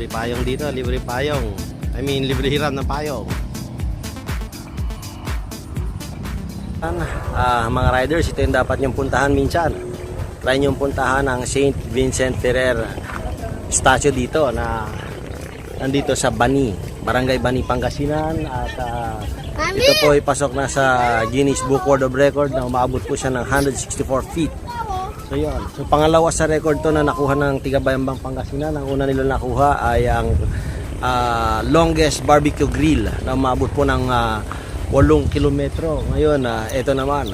libre payong dito, libre payong. I mean, libre hiram ng payong. Mga riders, ito yung dapat nyong puntahan minsan. Try nyong puntahan ang St. Vincent Ferrer statue dito na nandito sa Bani, Barangay Bani, Pangasinan. At ito po ay pasok na sa Guinness Book World of Record na umabot po siya ng 164 feet. So yun. So pangalawa sa record to na nakuha ng Tigabayambang Pangasinan. Ang una nila nakuha ay ang longest barbecue grill na umabot po ng 8 kilometro. Ngayon, ito naman.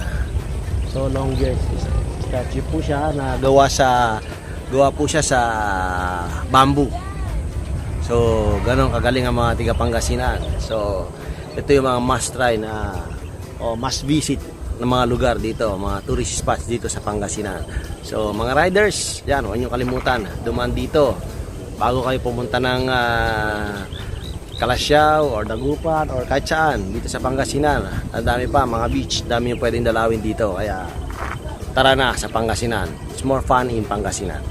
So longest statue po siya na gawa po siya sa bamboo. So ganun kagaling ang mga tiga Pangasinan. So ito yung mga must try na must visit ng mga lugar dito, mga tourist spots dito sa Pangasinan. So mga riders, yan, huwag niyo kalimutan dumaan dito bago kayo pumunta ng Calasiao or Dagupan or kahit saan dito sa Pangasinan. Ang dami pa mga beach, dami yung pwedeng dalawin dito. Kaya tara na sa Pangasinan. It's more fun in Pangasinan.